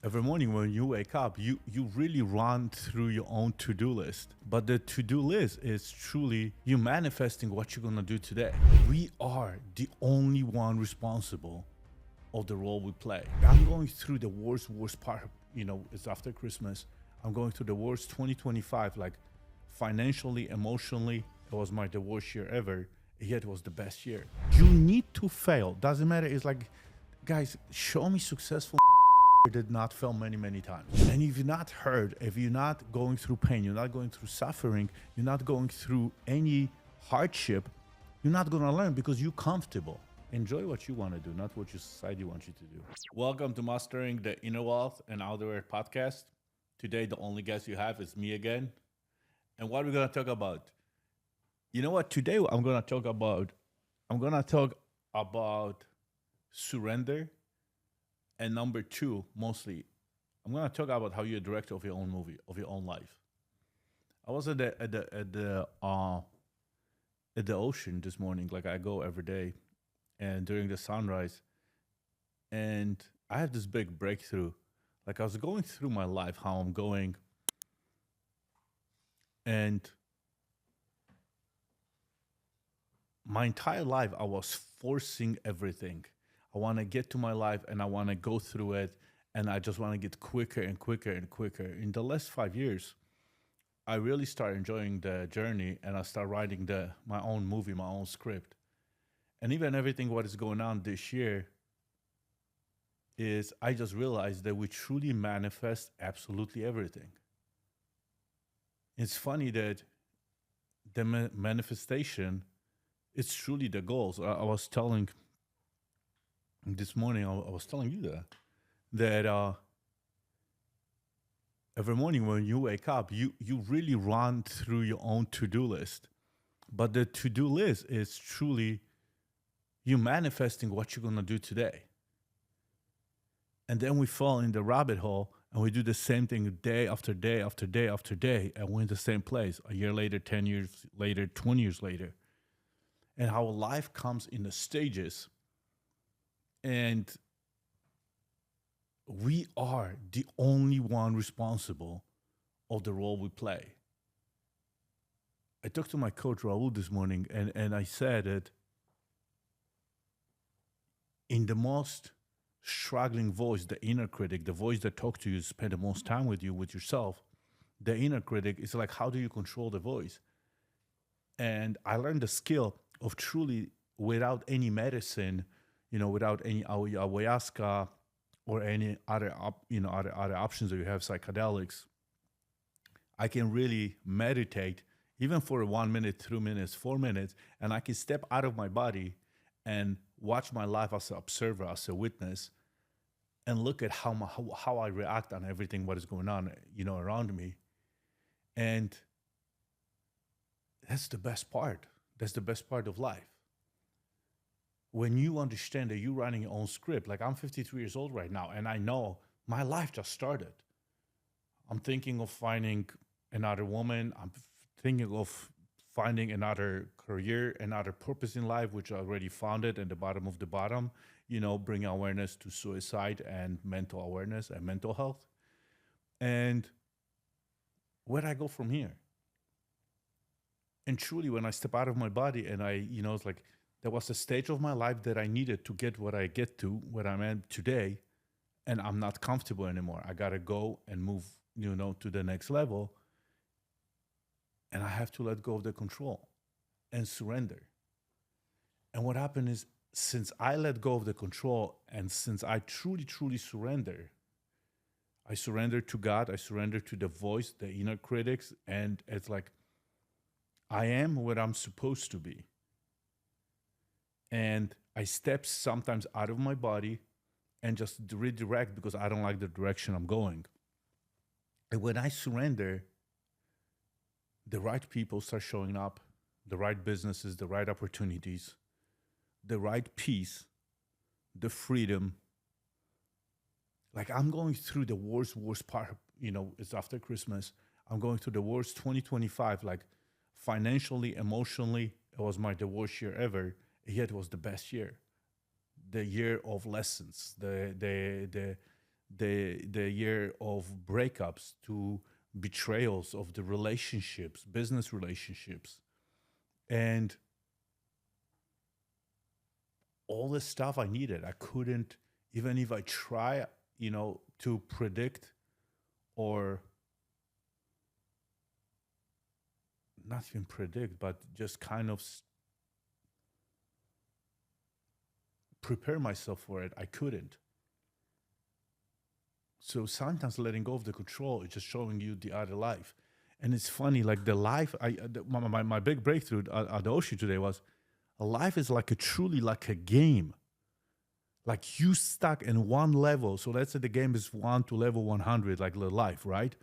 Every morning when you wake up, you really run through your own to-do list. But the to-do list is truly you manifesting what you're gonna do today. We are the only one responsible of the role we play. I'm going through the worst part, it's after Christmas. I'm going through the worst 2025, like financially, emotionally, it was the worst year ever, yet it was the best year. You need to fail. Doesn't matter. It's like, guys, show me successful did not fail many times. And if you're not hurt, if you're not going through pain, you're not going through suffering, you're not going through any hardship, you're not going to learn because you're comfortable. Enjoy what you want to do, not what your society wants you to do. Welcome to Mastering the Inner Wealth and Outerwear podcast. Today, the only guest you have is me again. And what we're going to talk about? You know what? Today, I'm going to talk about surrender. And number two, mostly, I'm gonna talk about how you're a director of your own movie, of your own life. I was at the ocean this morning, like I go every day, and during the sunrise, and I have this big breakthrough. Like I was going through my life, how I'm going, and my entire life I was forcing everything. I want to get to my life and I want to go through it and I just want to get quicker and quicker and quicker. In the last 5 years, I really started enjoying the journey and I start writing my own movie, my own script. And even everything what is going on this year is I just realized that we truly manifest absolutely everything. It's funny that the manifestation is truly the goals. I was telling this morning, I was telling you that every morning when you wake up, you really run through your own to-do list. But the to-do list is truly you manifesting what you're going to do today. And then we fall in the rabbit hole and we do the same thing day after day after day after day, and we're in the same place a year later, 10 years later, 20 years later. And how life comes in the stages. And we are the only one responsible of the role we play. I talked to my coach Raul this morning and I said that in the most struggling voice, the inner critic, the voice that talks to you, spend the most time with you, with yourself, the inner critic is like, how do you control the voice? And I learned the skill of truly, without any medicine, without any ayahuasca or any other options that you have, psychedelics, I can really meditate even for 1 minute, 3 minutes, 4 minutes, and I can step out of my body and watch my life as an observer, as a witness, and look at how I react on everything what is going on, around me. And that's the best part. That's the best part of life. When you understand that you're running your own script, like I'm 53 years old right now, and I know my life just started. I'm thinking of finding another woman. I'm thinking of finding another career, another purpose in life, which I already found it at the bottom of the bottom, bring awareness to suicide and mental awareness and mental health. And where do I go from here? And truly, when I step out of my body and it's like, there was a stage of my life that I needed to get what I get to, where I'm at today, and I'm not comfortable anymore. I got to go and move, to the next level. And I have to let go of the control and surrender. And what happened is, since I let go of the control and since I truly surrender, I surrender to God, I surrender to the voice, the inner critics, and it's like, I am what I'm supposed to be. And I step sometimes out of my body and just redirect because I don't like the direction I'm going. And when I surrender, the right people start showing up, the right businesses, the right opportunities, the right peace, the freedom. Like I'm going through the worst part, it's after Christmas. I'm going through the worst 2025, like financially, emotionally, it was the worst year ever. Yet it was the best year, the year of lessons, the the year of breakups to betrayals of the relationships, business relationships, and all the stuff I needed. I couldn't, even if I try, to predict or not even predict, but just kind of prepare myself for it. I couldn't. So sometimes letting go of the control is just showing you the other life. And it's funny, like the life, my big breakthrough at the ocean today was a life is like a truly like a game. Like you stuck in one level. So let's say the game is 1 to level 100, like the life, right?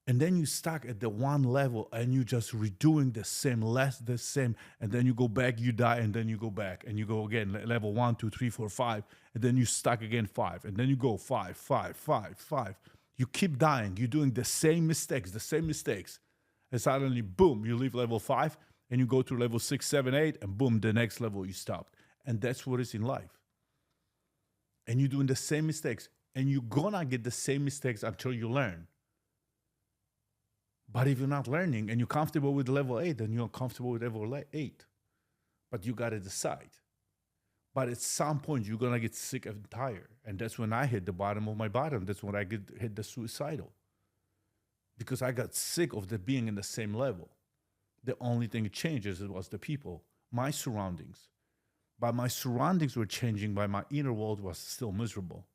And then you stuck at the one level and you just redoing the same, less the same. And then you go back, you die, and then you go back and you go again, level 1, 2, 3, 4, 5. And then you stuck again 5. And then you go 5, 5, 5, 5. You keep dying. You're doing the same mistakes, the same mistakes. And suddenly, boom, you leave level 5 and you go to level 6, 7, 8, and boom, the next level you stopped. And that's what is in life. And you're doing the same mistakes. And you're gonna get the same mistakes until you learn. But if you're not learning and you're comfortable with level 8, then you're comfortable with level 8. But you got to decide. But at some point, you're going to get sick and tired. And that's when I hit the bottom of my bottom. That's when I hit the suicidal. Because I got sick of the being in the same level. The only thing that changes was the people, my surroundings. But my surroundings were changing, but my inner world was still miserable.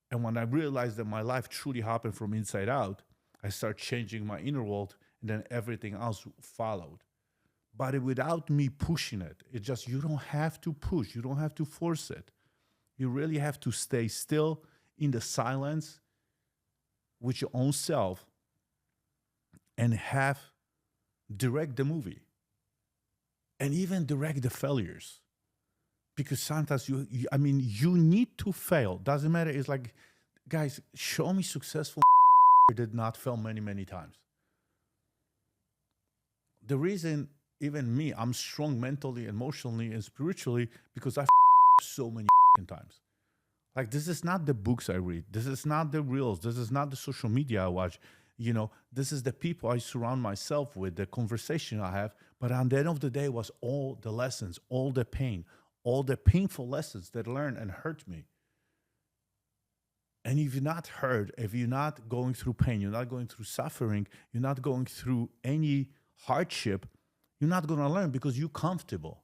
And when I realized that my life truly happened from inside out, I start changing my inner world, and then everything else followed. But without me pushing it, it's just you don't have to push. You don't have to force it. You really have to stay still in the silence with your own self and direct the movie. And even direct the failures. Because sometimes you need to fail. Doesn't matter. It's like, guys, show me successful did not fail many, many times. The reason, even me, I'm strong mentally, emotionally, and spiritually because I so many times. Like, this is not the books I read. This is not the reels. This is not the social media I watch. This is the people I surround myself with, the conversation I have. But at the end of the day was all the lessons, all the pain, all the painful lessons that learned and hurt me. And if you're not hurt, if you're not going through pain, you're not going through suffering, you're not going through any hardship, you're not going to learn because you're comfortable.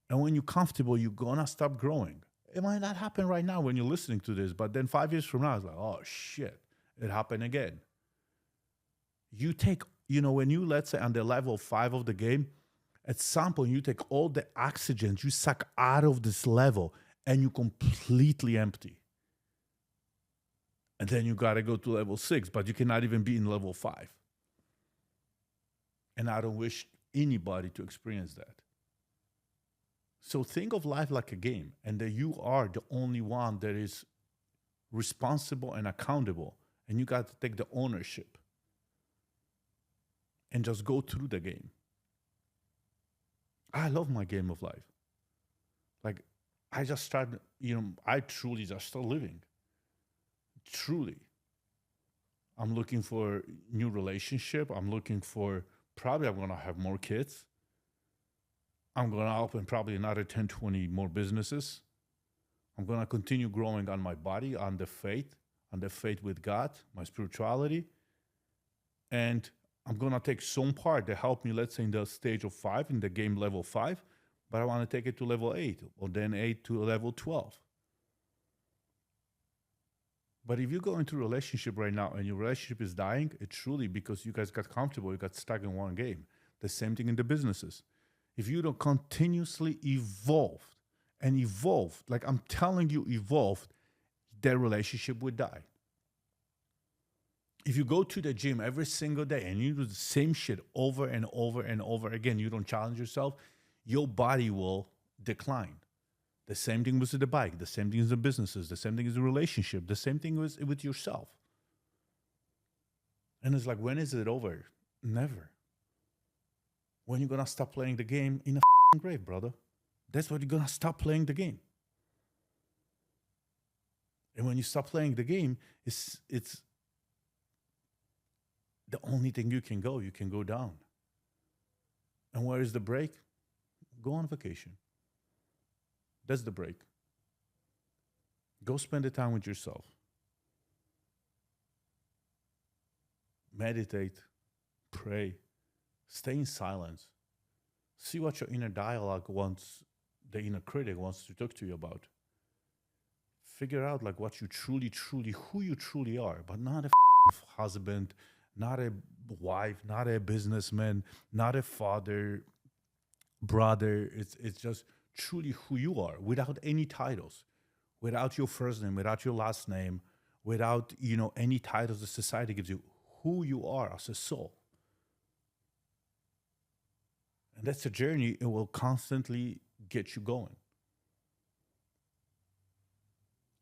And when you're comfortable, you're going to stop growing. It might not happen right now when you're listening to this, but then 5 years from now, it's like, oh, shit, it happened again. You take, when you, let's say, on the level 5 of the game, at some point, you take all the oxygen you suck out of this level, and you're completely empty. And then you got to go to level 6, but you cannot even be in level 5. And I don't wish anybody to experience that. So think of life like a game, and that you are the only one that is responsible and accountable, and you got to take the ownership and just go through the game. I love my game of life. Like, I just started, I truly just start living. Truly. I'm looking for new relationship. I'm looking for, probably I'm going to have more kids. I'm going to open probably another 10, 20 more businesses. I'm going to continue growing on my body, on the faith with God, my spirituality. And I'm going to take some part to help me, let's say, in the stage of 5, in the game level 5, but I want to take it to level 8, or then 8 to level 12. But if you go into a relationship right now and your relationship is dying, it's truly because you guys got comfortable, you got stuck in one game. The same thing in the businesses. If you don't continuously evolve, like I'm telling you, evolve, that relationship would die. If you go to the gym every single day and you do the same shit over and over and over again, you don't challenge yourself, your body will decline. The same thing with the bike, the same thing with the businesses, the same thing with the relationship, the same thing with yourself. And it's like, when is it over? Never. When you gonna stop playing the game? In a grave, brother. That's when you're gonna stop playing the game. And when you stop playing the game, it's the only thing you can go. You can go down. And where is the break? Go on vacation. That's the break. Go spend the time with yourself. Meditate, pray, stay in silence. See what your inner dialogue wants, the inner critic wants to talk to you about. Figure out like what you truly, who you truly are, but not a husband, not a wife, not a businessman, not a father, brother. It's just truly who you are, without any titles, without your first name, without your last name, without any titles the society gives you. Who you are as a soul. And that's a journey. It will constantly get you going.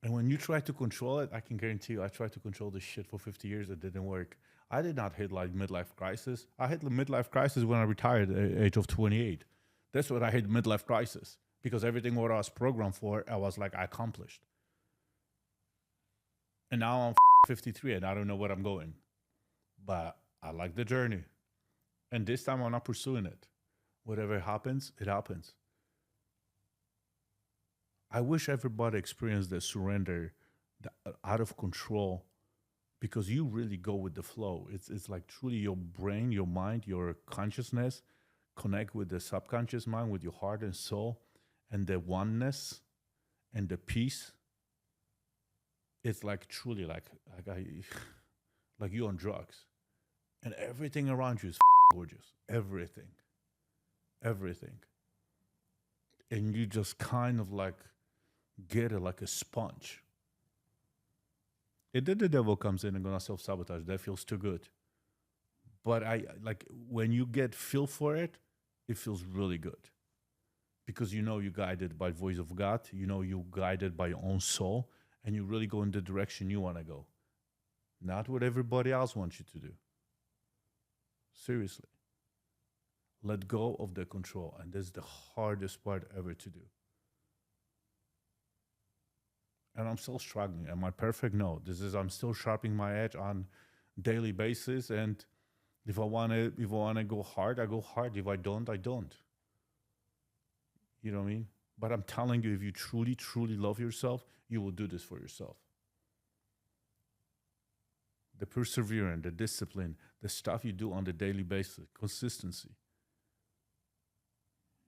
And when you try to control it, I can guarantee you, I tried to control this shit for 50 years. It didn't work. I did not hit like midlife crisis. I hit the midlife crisis when I retired at the age of 28. That's when I hit midlife crisis, because everything what I was programmed for, I was like, I accomplished. And now I'm 53 and I don't know where I'm going. But I like the journey. And this time I'm not pursuing it. Whatever happens, it happens. I wish everybody experienced the surrender, the out of control, because you really go with the flow. It's like truly your brain, your mind, your consciousness connect with the subconscious mind, with your heart and soul, and the oneness and the peace. It's like truly like you on drugs. And everything around you is gorgeous. Everything. And you just kind of like get it like a sponge. And then the devil comes in and gonna self-sabotage. That feels too good. But I like when you get feel for it, it feels really good. Because you're guided by the voice of God. You're guided by your own soul. And you really go in the direction you want to go. Not what everybody else wants you to do. Seriously. Let go of the control. And this is the hardest part ever to do. And I'm still struggling. Am I perfect? No. I'm still sharpening my edge on daily basis. And if I wanna go hard, I go hard. If I don't, I don't. You know what I mean? But I'm telling you, if you truly, truly love yourself, you will do this for yourself. The perseverance, the discipline, the stuff you do on the daily basis, consistency.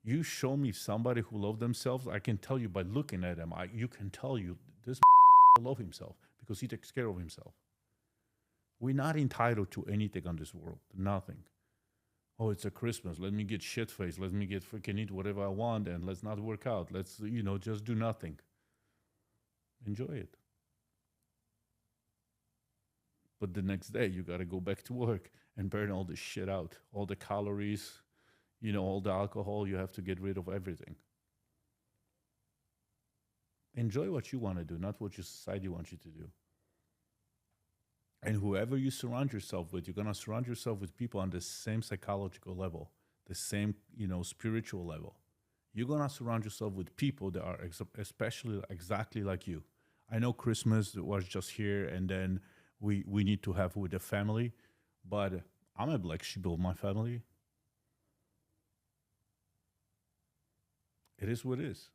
You show me somebody who loves themselves, I can tell you by looking at them, you can tell you this love himself because he takes care of himself. We're not entitled to anything on this world, nothing. Oh, it's a Christmas, let me get shit-faced, let me get freaking eat whatever I want, and let's not work out. Let's, just do nothing. Enjoy it. But the next day, you got to go back to work and burn all this shit out. All the calories, all the alcohol, you have to get rid of everything. Enjoy what you want to do, not what your society wants you to do. And whoever you surround yourself with, you're going to surround yourself with people on the same psychological level, the same, spiritual level. You're going to surround yourself with people that are especially exactly like you. I know Christmas was just here, and then we need to have with the family, but I'm a black sheep of my family. It is what it is.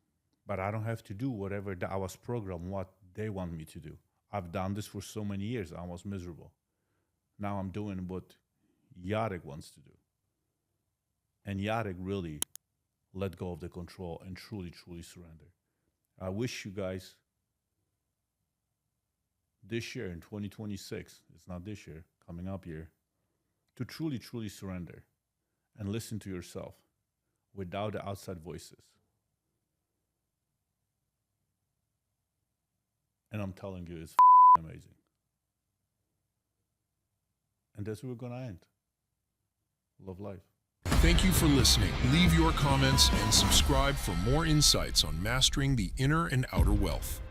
But I don't have to do whatever I was programmed, what they want me to do. I've done this for so many years. I was miserable. Now I'm doing what Jarek wants to do. And Jarek really let go of the control and truly, truly surrender. I wish you guys this year in 2026, it's not this year, coming up year, to truly, truly surrender and listen to yourself without the outside voices. And I'm telling you, it's amazing. And that's where we're going to end. Love life. Thank you for listening. Leave your comments and subscribe for more insights on mastering the inner and outer wealth.